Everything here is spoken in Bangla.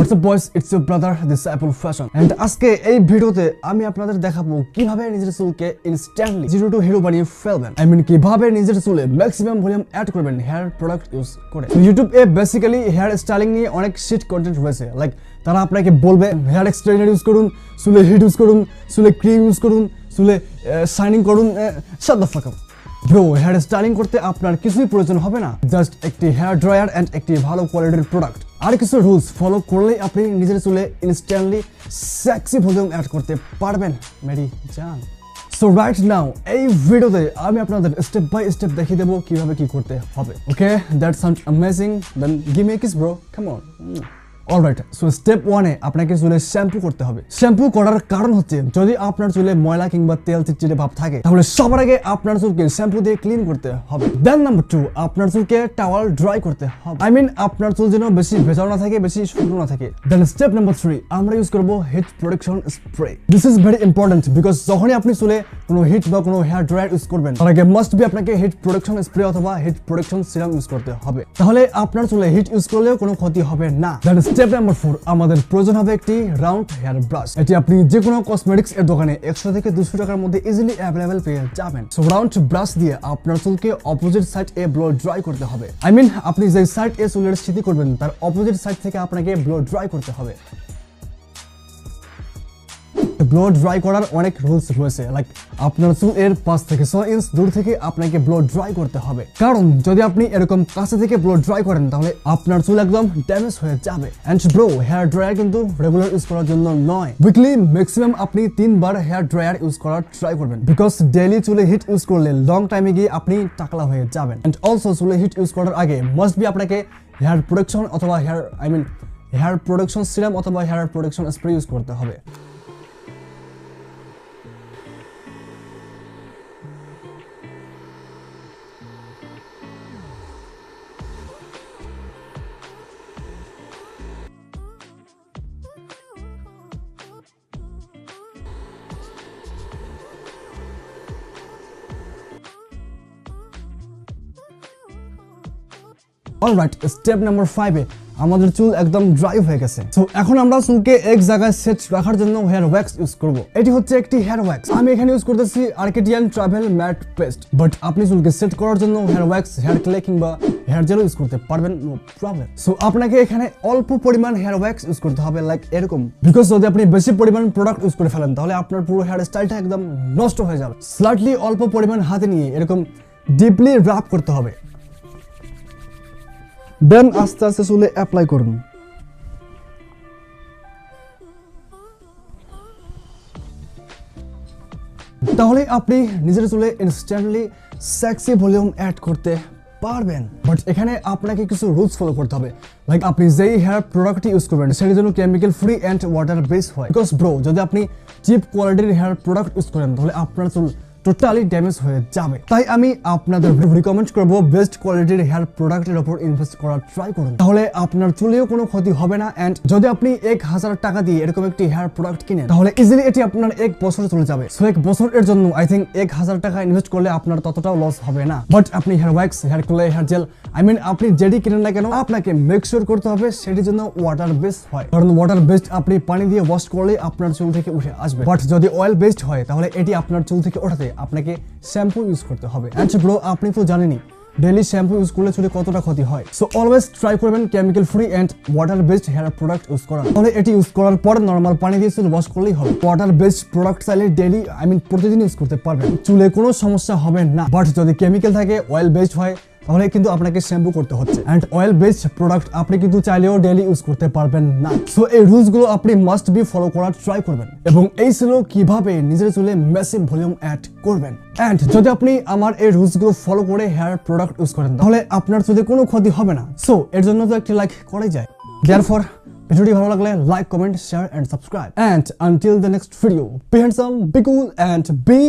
What's up boys, it's your brother Disciple Fashion and আজকে এই ভিডিওতে আমি আপনাদের দেখাবো কিভাবে নিজের চুলকে ইনস্ট্যান্টলি জিরো টু হিরো বানিয়ে ফেলবেন। কিভাবে নিজের চুলে ম্যাক্সিমাম ভলিউম অ্যাড করবেন হেয়ার প্রোডাক্ট ইউজ করে। ইউটিউবে বেসিক্যালি হেয়ার স্টাইলিং নিয়ে অনেক শিট কন্টেন্ট রয়েছে, লাইক তারা আপনাকে বলবে হেয়ার এক্সটেনশন ইউজ করুন, চুলে হিট ইউজ করুন, চুলে ক্রিম ইউজ করুন, চুলে শাইনিং করুন। Shut the fuck up bro, hair styling করতে আপনার কিছুই প্রয়োজন হবে না, জাস্ট একটি হেয়ার ড্রায়ার এন্ড একটি ভালো কোয়ালিটির প্রোডাক্ট। আর কিছু রুলস ফলো করলেই আপনি নিজের চুলে ইনস্ট্যান্টলি সেক্সি ভলিউম অ্যাড করতে পারবেন মেরি জান। সো রাইট নাও এই ভিডিওতে আমি আপনাদের স্টেপ বাই স্টেপ দেখিয়ে দেবো কিভাবে কি করতে হবে। Okay, that sound amazing, then give me a kiss bro, come on. Alright, so step 1 এ আপনাকে চুলে শ্যাম্পু করতে হবে। শ্যাম্পু করার কারণ হচ্ছে যদি আপনার চুলে ময়লা কিংবা তেল চিটচিটে ভাব থাকে তাহলে সবার আগে আপনার চুলকে শ্যাম্পু দিয়ে ক্লিন করতে হবে। দেন নাম্বার 2, আপনার চুলকে টাওয়াল ড্রাই করতে হবে। আপনার চুল যেন বেশি ভেজানো না থাকে, বেশি শুকনো না থাকে। দেন স্টেপ নাম্বার 3, আমরা ইউজ করব hit protection spray. This is very important because যখনই আপনি চুলে কোনো হিট বা কোনো হেয়ার ড্রায়ার ইউজ করবেন তার আগে মাস্ট বি আপনাকে হিট প্রোটেকশন স্প্রে অথবা হিট প্রোটেকশন সিরাম ইউজ করতে হবে, তাহলে আপনার চুলে হিট ইউজ করলেও কোনো ক্ষতি হবে না। দেন স্টেপ নাম্বার 4, আমাদের প্রয়োজন হবে একটি রাউন্ড হেয়ার ব্রাশ। এটি আপনি যে কোনো কসমেটিক্স এর দোকানে 100 থেকে 200 টাকার মধ্যে ইজিলি অ্যাভেলেবেল পেয়ে যাবেন। সো রাউন্ড ব্রাশ দিয়ে আপনার চুলকে অপোজিট সাইড এ ব্লো ড্রাই করতে হবে। আপনি যে সাইড এ চুলের স্থিতি করবেন তার অপোজিট সাইড থেকে আপনাকে ব্লো ড্রাই করতে হবে। ব্লো ড্রাই করার অনেক রুলস রয়েছে, লাইক আপনার চুল এর 5 থেকে 6 ইঞ্চ দূর থেকে আপনাকে ব্লো ড্রাই করতে হবে, কারণ যদি আপনি এরকম কাছে থেকে ব্লো ড্রাই করেন তাহলে আপনার চুল একদম ড্যামেজ হয়ে যাবে। এন্ড ব্রো, হেয়ার ড্রায়ার কিন্তু রেগুলার ইউজ করার জন্য নয়, উইকলি ম্যাক্সিমাম আপনি 3 বার হেয়ার ড্রায়ার ইউজ করার ট্রাই করবেন, বিকজ ডেইলি চুলে হিট ইউজ করলে লং টাইমে গিয়ে আপনি টাকলা হয়ে যাবেন। এন্ড অলসো চুলে হিট ইউজ করার আগে মাস্ট বি আপনাকে হেয়ার প্রোটেকশন অথবা হেয়ার প্রোটেকশন সিরাম অথবা হেয়ার প্রোটেকশন স্প্রে ইউজ করতে হবে। অলরাইট, স্টেপ নাম্বার 5 এ আমাদের চুল একদম ড্রাই হয়ে গেছে। সো এখন আমরা চুলকে এক জায়গায় সেট রাখার জন্য হেয়ার ওয়্যাক্স ইউজ করব। এটি হচ্ছে একটি হেয়ার ওয়্যাক্স, আমি এখানে ইউজ করতেছি আর্কেডিয়ান ট্রাভেল ম্যাট পেস্ট, বাট আপনি চুলকে সেট করার জন্য হেয়ার ওয়্যাক্স, হেয়ার ক্লে কিংবা হেয়ার জেল ইউজ করতে পারবেন, নো প্রবলেম। সো আপনাকে এখানে অল্প পরিমাণ হেয়ার ওয়্যাক্স ইউজ করতে হবে, লাইক এরকম, বিকজ যদি আপনি বেশি পরিমাণ প্রোডাক্ট ইউজ করে ফেলেন তাহলে আপনার পুরো হেয়ার স্টাইলটা একদম নষ্ট হয়ে যাবে। স্লাইটলি অল্প পরিমাণ হাতে নিয়ে এরকম ডিপলি রাব করতে হবে, দেন আস্তে আস্তে চুলে অ্যাপ্লাই করুন। তাহলে আপনি নিজের চুলে ইনস্ট্যান্টলি সেক্সি ভলিউম অ্যাড করতে পারবেন। বাট এখানে আপনাকে কিছু রুলস ফলো করতে হবে, লাইক আপনি যেই হেয়ার প্রোডাক্ট ইউজ করবেন সেটার জন্য chemical free and water base হয়, বিকজ ব্রো যদি আপনি চিপ কোয়ালিটির হেয়ার প্রোডাক্ট ইউজ করেন তাহলে আপনার চুল টোটালি ড্যামেজ হয়ে যাবে। তাই আমি আপনাদের রিকমেন্ড করবো বেস্ট কোয়ালিটির হেয়ার প্রোডাক্টের উপর ইনভেস্ট করার ট্রাই করুন, তাহলে আপনার চুলেও কোনো ক্ষতি হবে না। এন্ড যদি আপনি 1000 টাকা দিয়ে এরকম একটি হেয়ার প্রোডাক্ট কিনেন তাহলে ইজিলি এটি আপনার 1 বছর চলে যাবে। সো 1 বছরের জন্য আই থিঙ্ক 1000 টাকা ইনভেস্ট করলে আপনার ততটাও লস হবে না। বাট আপনি hair wax, hair clay, hair gel আপনি যেটি কিনেন না কেন আপনাকে মেক শিওর করতে হবে সেটির জন্য ওয়াটার বেসড হয়, কারণ ওয়াটার বেসড আপনি পানি দিয়ে ওয়াশ করলে আপনার চুল থেকে উঠে আসবে। বাট যদি অয়েল বেসড হয় তাহলে এটি আপনার চুল থেকে ওঠাতে আপনাকে শ্যাম্পু ইউজ করতে হবে। এন্ড ব্রো, আপনি তো জানেনই ডেইলি শ্যাম্পু ইউজ করলে চুলে কতটা ক্ষতি হয়। সো অলওয়েজ ট্রাই করবেন chemical free and water based hair product use করার, তাহলে এটি ইউজ করার পর নর্মাল পানি দিয়ে চুল ওয়াশ করলেই হবে। ওয়াটার বেসড প্রোডাক্ট চাইলে ডেইলি প্রতিদিন ইউজ করতে পারবেন, চুলে কোনো সমস্যা হবে না। বাট যদি কেমিক্যাল থাকে, অয়েল বেসড হয় তাহলে কিন্তু আপনাকে শ্যাম্পু করতে হচ্ছে। এন্ড অয়েল বেসড প্রোডাক্ট আপনি কিন্তু চাইলেও ডেইলি ইউজ করতে পারবেন না। সো এই রুলস গুলো আপনি মাস্ট বি ফলো করার ট্রাই করবেন। এবং এই ছিল কিভাবে নিজের চুলে ম্যাসিভ ভলিউম অ্যাড করবেন। এন্ড যদি আপনি আমার এই রুলস গুলো ফলো করে হেয়ার প্রোডাক্ট ইউজ করেন তাহলে আপনার চুলে কোনো ক্ষতি হবে না। সো এর জন্য তো একটি লাইক করাই যায়। দেয়ারফর ভিডিওটি ভালো লাগলে like, comment, share and subscribe. And until the next video, be handsome, be cool and B